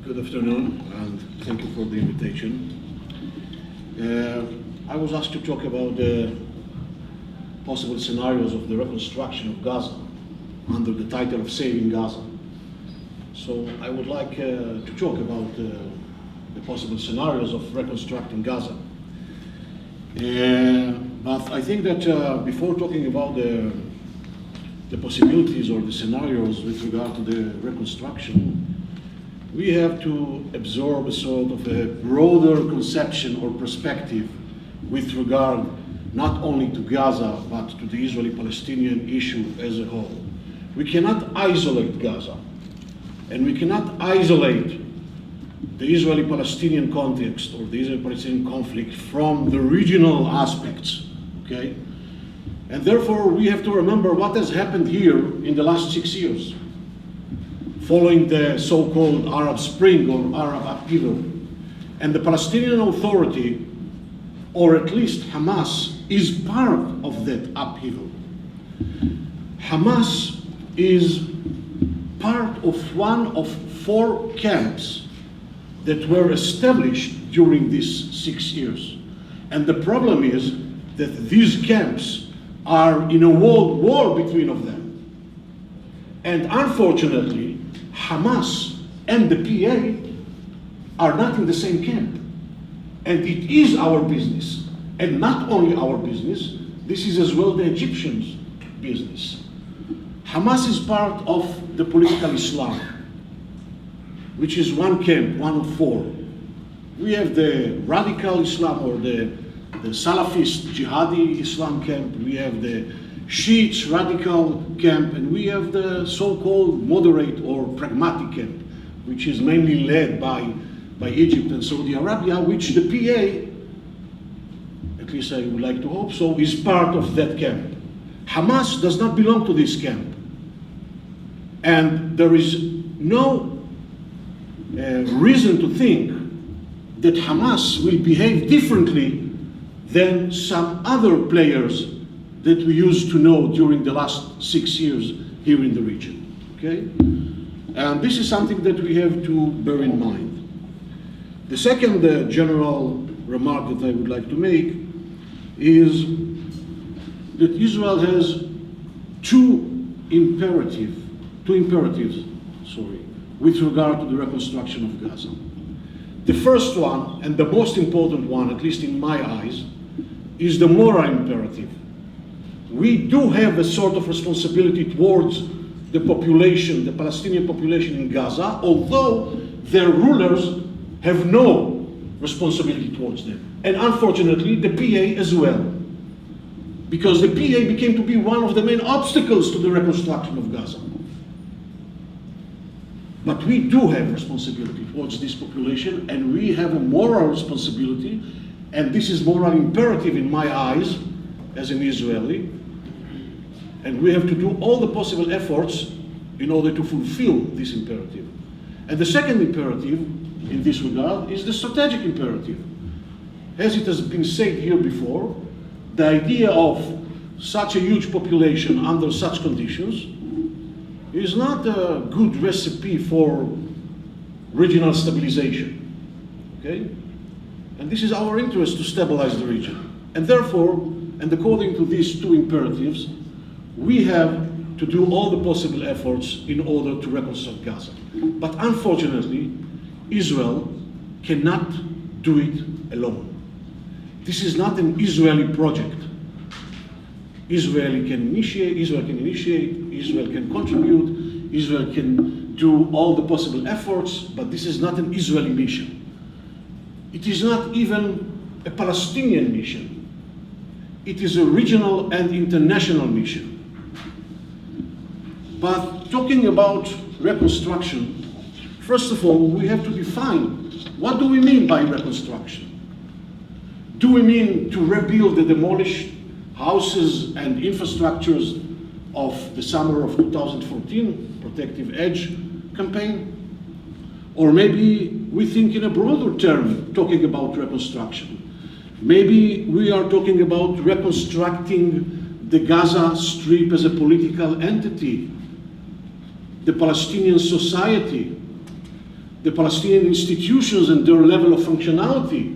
Good afternoon, and thank you for the invitation. I was asked to talk about the possible scenarios of the reconstruction of Gaza under the title of Saving Gaza. So I would like to talk about the possible scenarios of reconstructing Gaza. But I think that before talking about the possibilities or the scenarios with regard to the reconstruction, we have to absorb a sort of a broader conception or perspective with regard not only to Gaza, but to the Israeli-Palestinian issue as a whole. We cannot isolate Gaza, and we cannot isolate the Israeli-Palestinian context or the Israeli-Palestinian conflict from the regional aspects, okay? And therefore, we have to remember what has happened here in the last 6 years, following the so-called Arab Spring or Arab upheaval. And the Palestinian Authority, or at least Hamas, is part of that upheaval. Hamas is part of one of 4 camps that were established during these 6 years. And the problem is that these camps are in a world war between of them. And unfortunately, Hamas and the PA are not in the same camp. And it is our business, and not only our business, this is as well the Egyptians' business. Hamas is part of the political Islam, which is one camp, one of 4. We have the radical Islam or the Salafist jihadi Islam camp, we have the Shiites radical camp, and we have the so-called moderate or pragmatic camp, which is mainly led by Egypt and Saudi Arabia, which the PA, at least I would like to hope so, is part of that camp. Hamas does not belong to this camp. And there is no reason to think that Hamas will behave differently than some other players that we used to know during the last 6 years here in the region, okay? And this is something that we have to bear in mind. The second general remark that I would like to make is that Israel has two imperatives, with regard to the reconstruction of Gaza. The first one, and the most important one, at least in my eyes, is the moral imperative. We do have a sort of responsibility towards the population, the Palestinian population in Gaza, although their rulers have no responsibility towards them. And unfortunately, the PA as well. Because the PA became to be one of the main obstacles to the reconstruction of Gaza. But we do have responsibility towards this population, and we have a moral responsibility, and this is moral imperative in my eyes as an Israeli, and we have to do all the possible efforts in order to fulfill this imperative. And the second imperative in this regard is the strategic imperative. As it has been said here before, the idea of such a huge population under such conditions is not a good recipe for regional stabilization, okay? And this is our interest to stabilize the region. And therefore, and according to these two imperatives, we have to do all the possible efforts in order to reconstruct Gaza. But unfortunately, Israel cannot do it alone. This is not an Israeli project. Israel can initiate, Israel can contribute, Israel can do all the possible efforts, but this is not an Israeli mission. It is not even a Palestinian mission. It is a regional and international mission. But talking about reconstruction, first of all, we have to define what do we mean by reconstruction? Do we mean to rebuild the demolished houses and infrastructures of the summer of 2014, Protective Edge campaign? Or maybe we think in a broader term, talking about reconstruction. Maybe we are talking about reconstructing the Gaza Strip as a political entity, the Palestinian society, the Palestinian institutions and their level of functionality,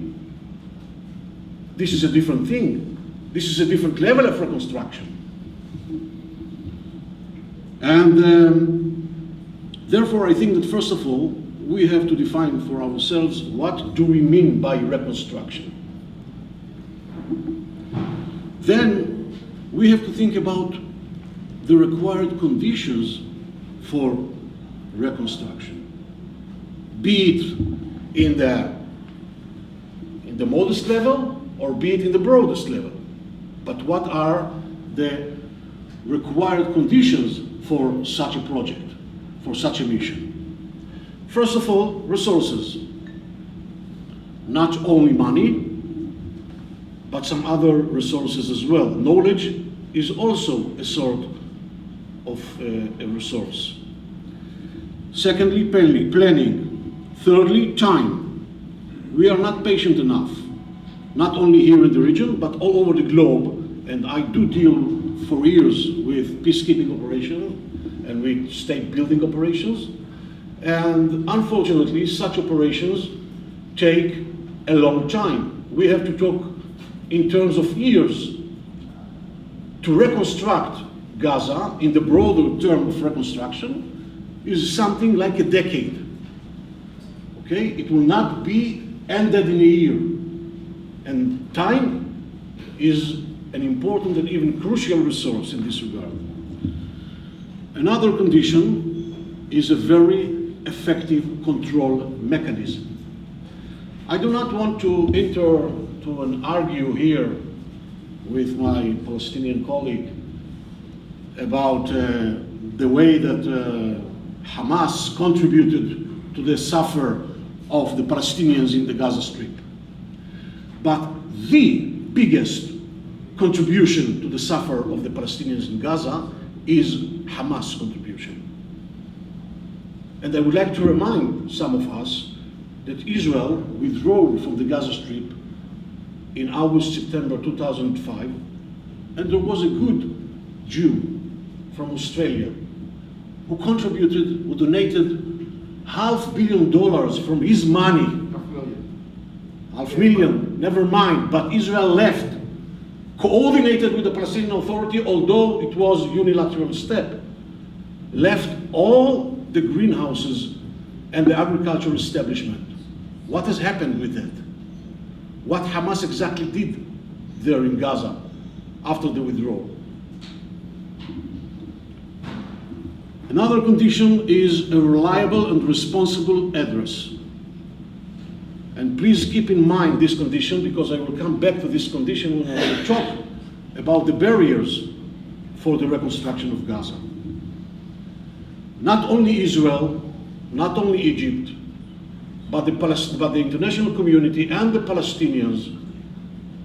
this is a different thing. This is a different level of reconstruction. And therefore, I think that first of all, we have to define for ourselves what do we mean by reconstruction. Then we have to think about the required conditions for reconstruction, be it in the modest level or be it in the broadest level. But what are the required conditions for such a project, for such a mission? First of all, resources. Not only money, but some other resources as well. Knowledge is also a sort of a resource. Secondly, planning. Thirdly, time. We are not patient enough, not only here in the region, but all over the globe. And I do deal for years with peacekeeping operations and with state building operations. And unfortunately, such operations take a long time. We have to talk in terms of years. To reconstruct Gaza in the broader term of reconstruction is something like a decade. Okay? It will not be ended in a year. And time is an important and even crucial resource in this regard. Another condition is a very effective control mechanism. I do not want to enter to an argue here with my Palestinian colleague about the way that Hamas contributed to the suffer of the Palestinians in the Gaza Strip. But the biggest contribution to the suffer of the Palestinians in Gaza is Hamas contribution. And I would like to remind some of us that Israel withdrew from the Gaza Strip in August, September 2005, and there was a good Jew from Australia who contributed, who donated $500 million from his money. $500,000, never mind, but Israel left, coordinated with the Palestinian Authority, although it was a unilateral step, left all the greenhouses and the agricultural establishment. What has happened with that? What Hamas exactly did there in Gaza after the withdrawal? Another condition is a reliable and responsible address. And please keep in mind this condition, because I will come back to this condition when I will talk about the barriers for the reconstruction of Gaza. Not only Israel, not only Egypt, but the international community and the Palestinians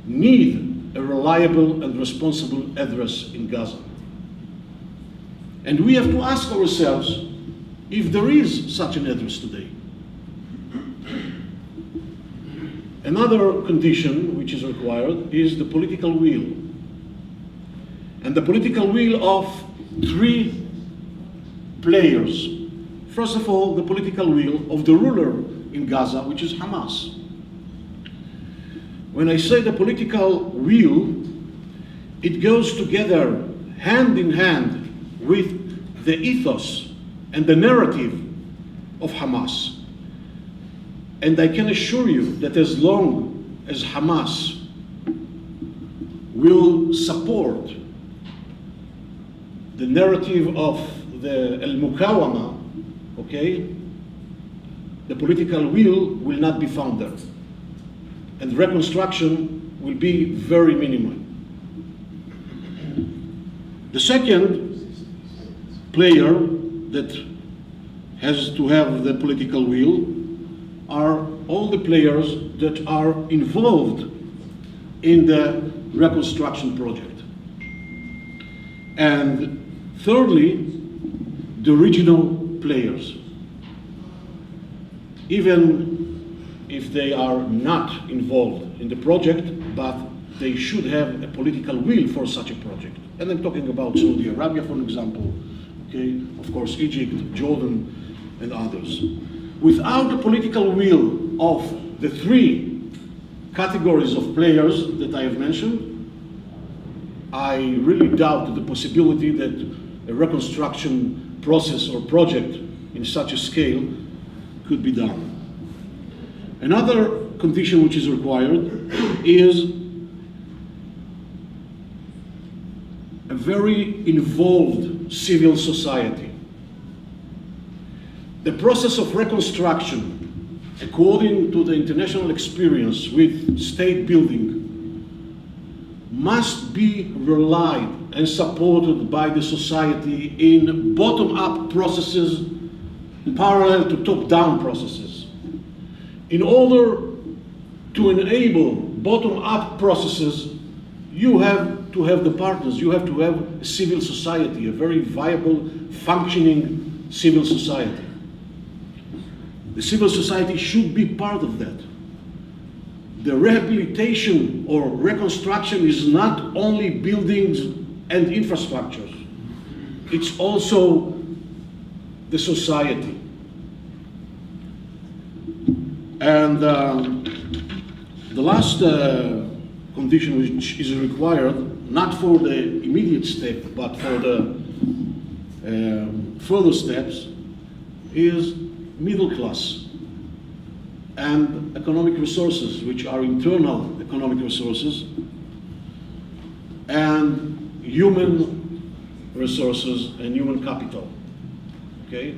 need a reliable and responsible address in Gaza. And we have to ask ourselves if there is such an address today. Another condition which is required is the political will. And the political will of three players. First of all, the political will of the ruler in Gaza, which is Hamas. When I say the political will, it goes together hand in hand with the ethos and the narrative of Hamas. And I can assure you that as long as Hamas will support the narrative of the al-Mukawama, okay, the political will not be found there. And reconstruction will be very minimal. The second player that has to have the political will are all the players that are involved in the reconstruction project. And thirdly, the regional players. Even if they are not involved in the project, but they should have a political will for such a project. And I'm talking about Saudi Arabia, for example, okay, of course Egypt, Jordan, and others. Without the political will of the three categories of players that I have mentioned, I really doubt the possibility that a reconstruction process or project in such a scale could be done. Another condition which is required is a very involved civil society. The process of reconstruction, according to the international experience with state building, must be relied and supported by the society in bottom-up processes parallel to top-down processes. In order to enable bottom-up processes, you have to have the partners, you have to have a civil society, a very viable, functioning civil society. The civil society should be part of that. The rehabilitation or reconstruction is not only buildings and infrastructures, it's also the society. And the last condition which is required, not for the immediate step, but for the further steps, is middle class and economic resources, which are internal economic resources, and human resources and human capital, okay?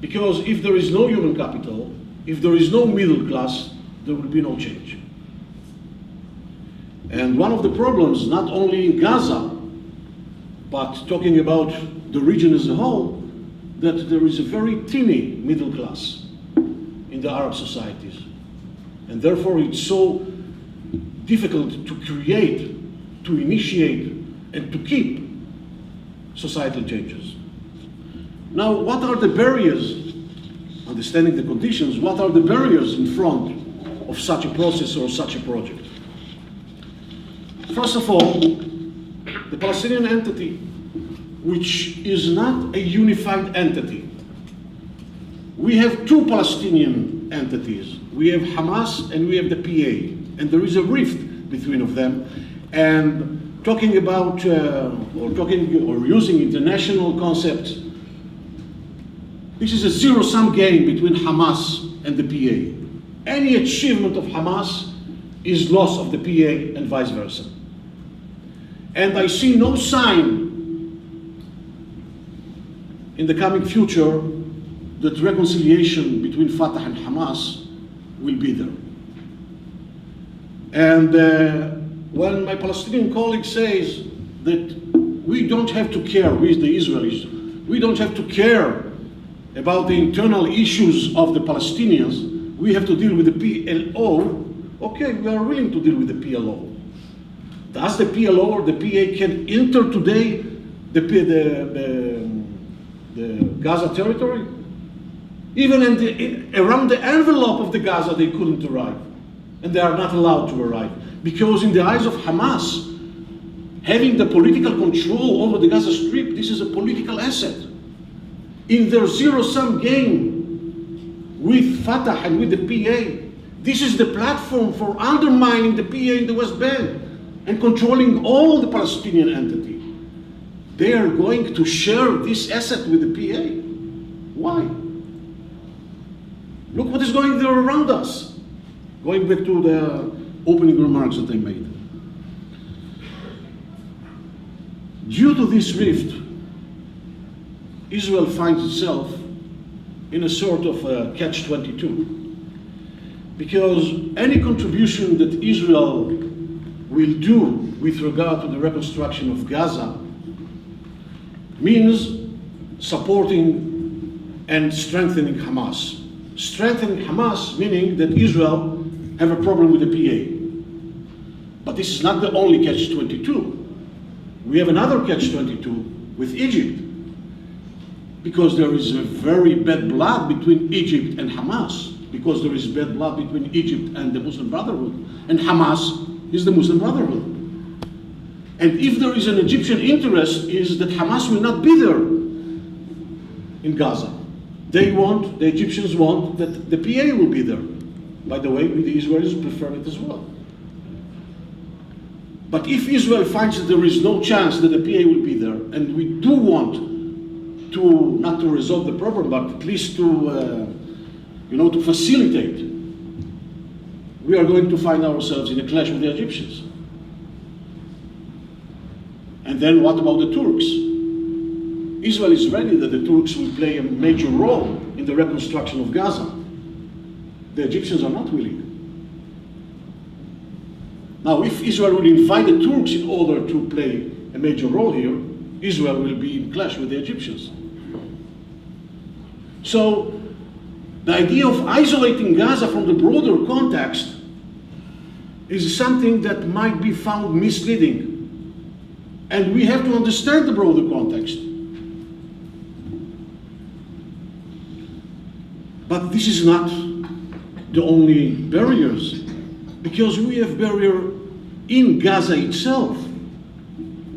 Because if there is no human capital, if there is no middle class, there will be no change. And one of the problems, not only in Gaza, but talking about the region as a whole, that there is a very teeny middle class in the Arab societies. And therefore it's so difficult to create, to initiate, and to keep societal changes. Now, what are the barriers, understanding the conditions, what are the barriers in front of such a process or such a project? First of all, the Palestinian entity, which is not a unified entity. We have two Palestinian entities. We have Hamas and we have the PA, and there is a rift between of them. And talking about or using international concepts, this is a zero-sum game between Hamas and the PA. Any achievement of Hamas is loss of the PA and vice versa. And I see no sign in the coming future that reconciliation between Fatah and Hamas will be there. And when my Palestinian colleague says that we don't have to care with the Israelis, we don't have to care about the internal issues of the Palestinians, we have to deal with the PLO, okay, we are willing to deal with the PLO. Does the PLO or the PA can enter today the Gaza territory? Even around the envelope of the Gaza, they couldn't arrive. And they are not allowed to arrive. Because in the eyes of Hamas, having the political control over the Gaza Strip, this is a political asset. In their zero-sum game with Fatah and with the PA, this is the platform for undermining the PA in the West Bank and controlling all the Palestinian entity. They are going to share this asset with the PA. Why? Look what is going there around us. Going back to the opening remarks that I made. Due to this rift, Israel finds itself in a sort of catch-22. Because any contribution that Israel will do with regard to the reconstruction of Gaza means supporting and strengthening Hamas. Strengthening Hamas meaning that Israel have a problem with the PA. But this is not the only catch-22. We have another catch-22 with Egypt, because there is a very bad blood between Egypt and Hamas, because there is bad blood between Egypt and the Muslim Brotherhood, and Hamas is the Muslim Brotherhood. And if there is an Egyptian interest, is that Hamas will not be there in Gaza. the Egyptians want that the PA will be there. By the way, the Israelis prefer it as well. But if Israel finds that there is no chance that the PA will be there, and we do want to, not to resolve the problem, but at least to, to facilitate, we are going to find ourselves in a clash with the Egyptians. And then what about the Turks? Israel is ready that the Turks will play a major role in the reconstruction of Gaza. The Egyptians are not willing. Now, if Israel will invite the Turks in order to play a major role here, Israel will be in clash with the Egyptians. So, the idea of isolating Gaza from the broader context is something that might be found misleading. And we have to understand the broader context. But this is not the only barriers, because we have barrier in Gaza itself.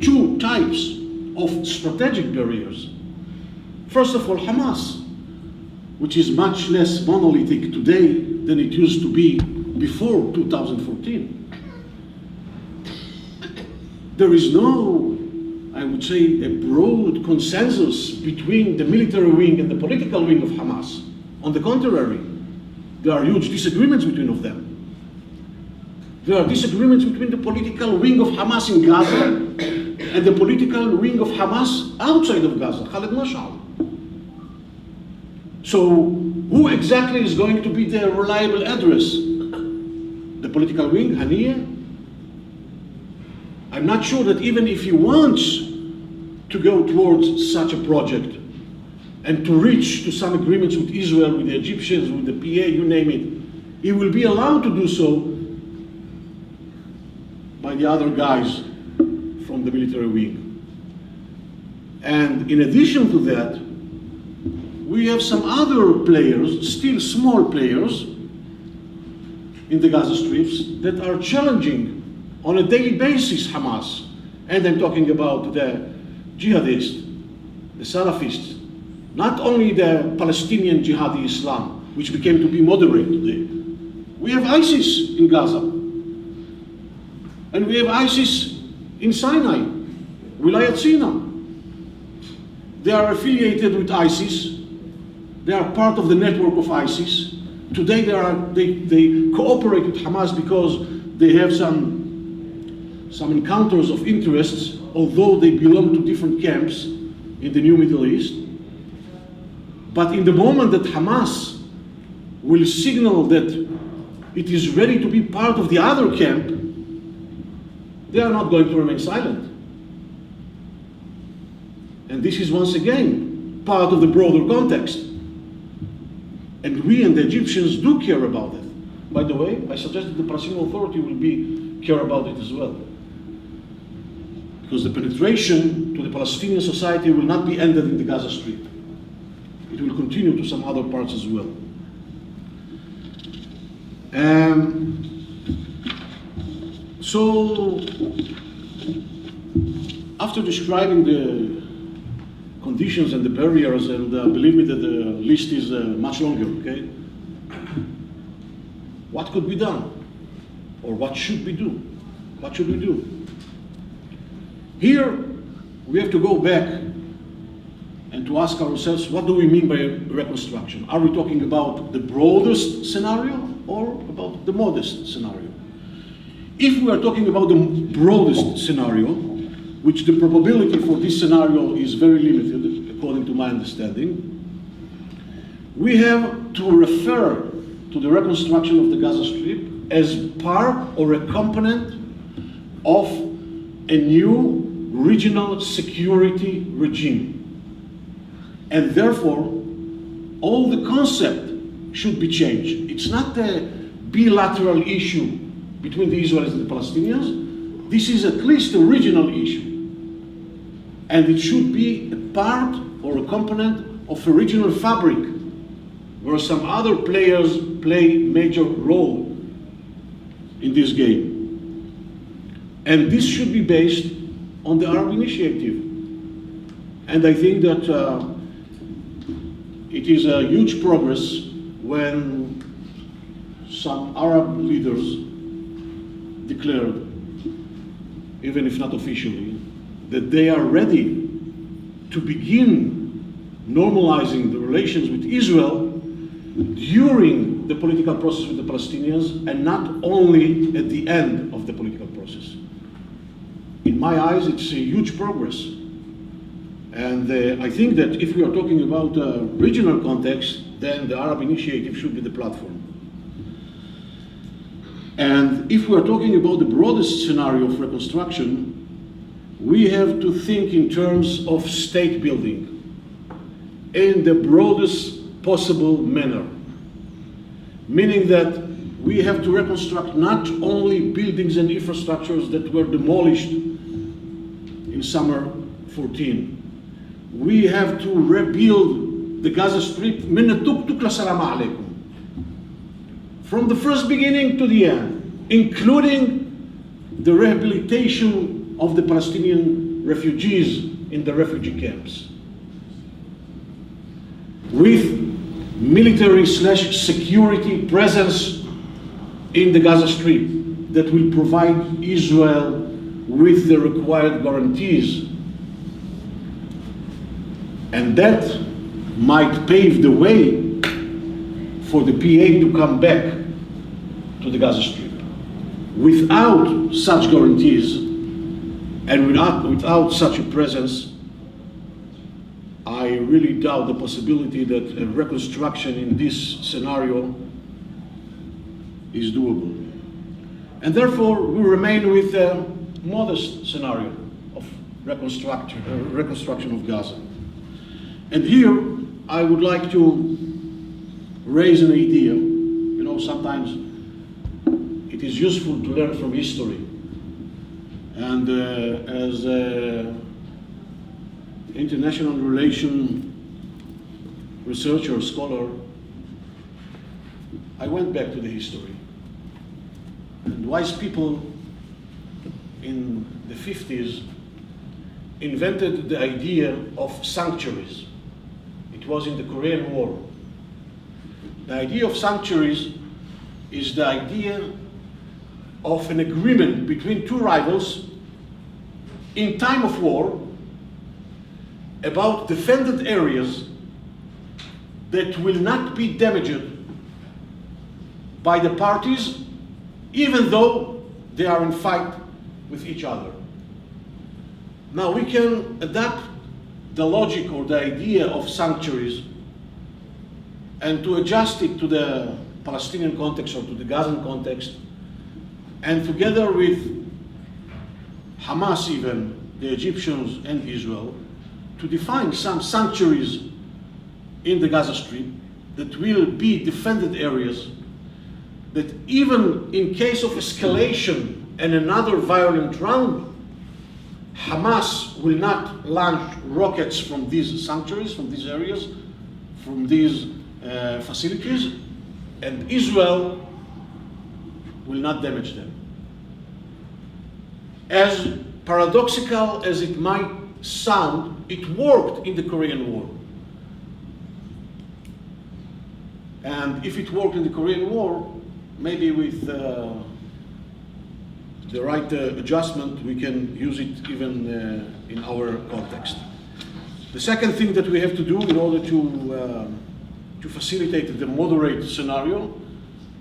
Two types of strategic barriers. First of all, Hamas, which is much less monolithic today than it used to be before 2014. There is no, I would say, a broad consensus between the military wing and the political wing of Hamas. On the contrary, there are huge disagreements between of them. There are disagreements between the political wing of Hamas in Gaza and the political wing of Hamas outside of Gaza, Khaled Mashal. So, who exactly is going to be the reliable address? The political wing, Haniyeh? I'm not sure that even if he wants to go towards such a project and to reach to some agreements with Israel, with the Egyptians, with the PA, you name it, he will be allowed to do so by the other guys from the military wing. And in addition to that, we have some other players, still small players, in the Gaza Strips that are challenging on a daily basis Hamas. And I'm talking about the jihadists, the Salafists, not only the Palestinian jihadi Islam, which became to be moderate today. We have ISIS in Gaza. And we have ISIS in Sinai, Wilayat Sina. They are affiliated with ISIS. They are part of the network of ISIS. Today they cooperate with Hamas because they have some encounters of interests, although they belong to different camps in the new Middle East. But in the moment that Hamas will signal that it is ready to be part of the other camp, they are not going to remain silent. And this is once again part of the broader context. And we and the Egyptians do care about it. By the way, I suggest that the Palestinian Authority will care about it as well. Because the penetration to the Palestinian society will not be ended in the Gaza Strip. It will continue to some other parts as well. So, after describing the conditions and the barriers, and believe me that the list is much longer, okay? What could be done? Or what should we do? What should we do? Here, we have to go back and to ask ourselves, what do we mean by reconstruction? Are we talking about the broadest scenario or about the modest scenario? If we are talking about the broadest scenario, which the probability for this scenario is very limited, according to my understanding, we have to refer to the reconstruction of the Gaza Strip as part or a component of a new regional security regime. And therefore, all the concept should be changed. It's not a bilateral issue between the Israelis and the Palestinians. This is at least a regional issue. And it should be a part or a component of a regional fabric where some other players play major role in this game. And this should be based on the Arab Initiative. And I think that it is a huge progress when some Arab leaders declared, even if not officially, that they are ready to begin normalizing the relations with Israel during the political process with the Palestinians and not only at the end of the political process. In my eyes, it's a huge progress. And I think that if we are talking about regional context, then the Arab Initiative should be the platform. And if we are talking about the broadest scenario of reconstruction, we have to think in terms of state building in the broadest possible manner. Meaning that we have to reconstruct not only buildings and infrastructures that were demolished in summer 14. We have to rebuild the Gaza Strip من التوك لسلام عليكم. From the first beginning to the end, including the rehabilitation of the Palestinian refugees in the refugee camps. With military/security presence in the Gaza Strip that will provide Israel with the required guarantees. And that might pave the way for the PA to come back to the Gaza Strip. Without such guarantees and without such a presence, I really doubt the possibility that a reconstruction in this scenario is doable. And therefore, we remain with a modest scenario of reconstruction of Gaza. And here, I would like to raise an idea. You know, sometimes it is useful to learn from history. And as international relation researcher, scholar, I went back to the history. And wise people in the 50s invented the idea of sanctuaries. It was in the Korean War. The idea of sanctuaries is the idea of an agreement between two rivals in time of war about defended areas that will not be damaged by the parties, even though they are in fight with each other. Now we can adapt the logic or the idea of sanctuaries and to adjust it to the Palestinian context or to the Gazan context, and together with Hamas even, the Egyptians and Israel, to define some sanctuaries in the Gaza Strip that will be defended areas that even in case of escalation and another violent round, Hamas will not launch rockets from these sanctuaries, from these areas, from these facilities, and Israel will not damage them. As paradoxical as it might sound, it worked in the Korean War. And if it worked in the Korean War, maybe with the right adjustment, we can use it even in our context. The second thing that we have to do in order to facilitate the moderate scenario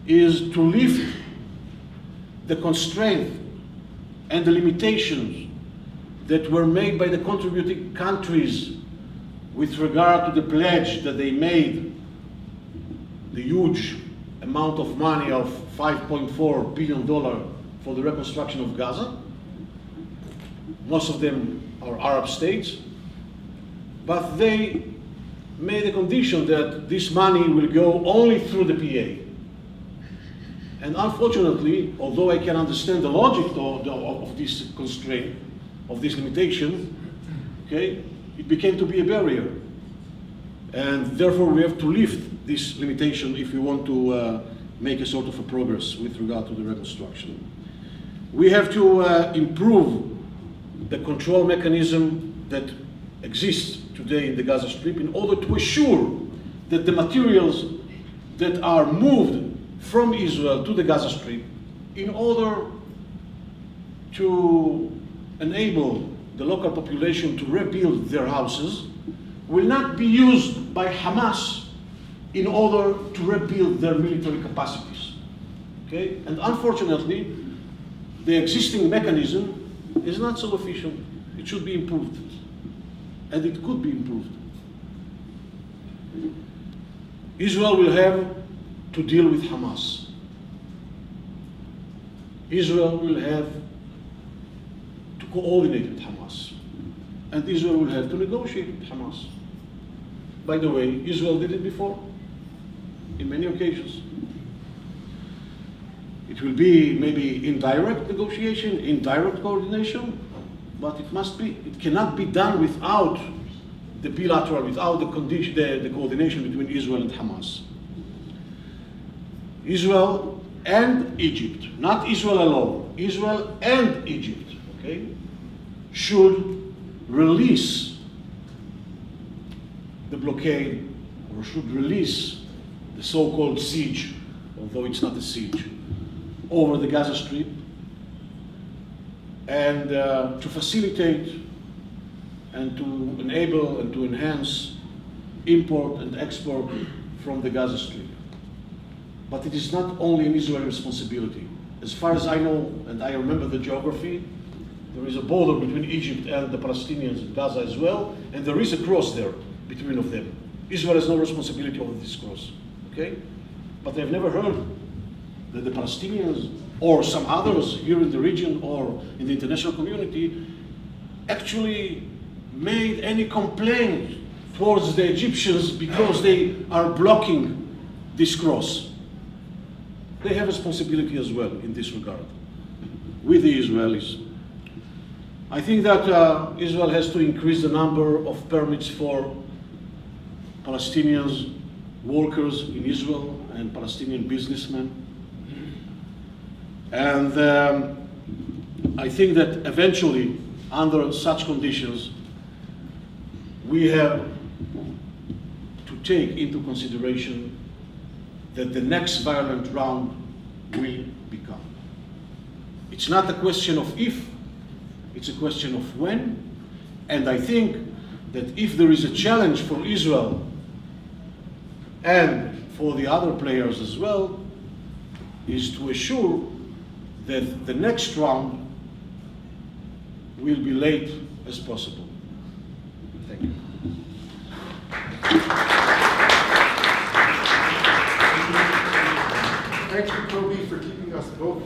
is to lift the constraint and the limitations that were made by the contributing countries with regard to the pledge that they made, the huge amount of money of $5.4 billion for the reconstruction of Gaza. Most of them are Arab states, but they made a condition that this money will go only through the PA. And unfortunately, although I can understand the logic of this constraint, of this limitation, okay, it became to be a barrier. And therefore we have to lift this limitation if we want to make a sort of a progress with regard to the reconstruction. We have to improve the control mechanism that exists today in the Gaza Strip in order to assure that the materials that are moved from Israel to the Gaza Strip in order to enable the local population to rebuild their houses will not be used by Hamas in order to rebuild their military capacities. Okay? And unfortunately, the existing mechanism is not so efficient. It should be improved. And it could be improved. Israel will have to deal with Hamas. Israel will have to coordinate with Hamas. And Israel will have to negotiate with Hamas. By the way, Israel did it before, in many occasions. It will be maybe indirect negotiation, indirect coordination, but it cannot be done without the bilateral, without the coordination between Israel and Hamas. Israel and Egypt, not Israel alone, Israel and Egypt, okay, should release the blockade, or should release the so-called siege, although it's not a siege, over the Gaza Strip, and to facilitate and to enable and to enhance import and export from the Gaza Strip. But it is not only an Israeli responsibility. As far as I know, and I remember the geography, there is a border between Egypt and the Palestinians in Gaza as well, and there is a cross there between of them. Israel has no responsibility over this cross, okay? But I've never heard that the Palestinians or some others here in the region or in the international community actually made any complaint towards the Egyptians because they are blocking this cross. They have responsibility as well in this regard with the Israelis. I think that Israel has to increase the number of permits for Palestinians, workers in Israel, and Palestinian businessmen. And I think that eventually, under such conditions, we have to take into consideration that the next violent round will become. It's not a question of if, it's a question of when. And I think that if there is a challenge for Israel and for the other players as well, is to assure that the next round will be late as possible. Thank you. Thank you, Kobi, for keeping us both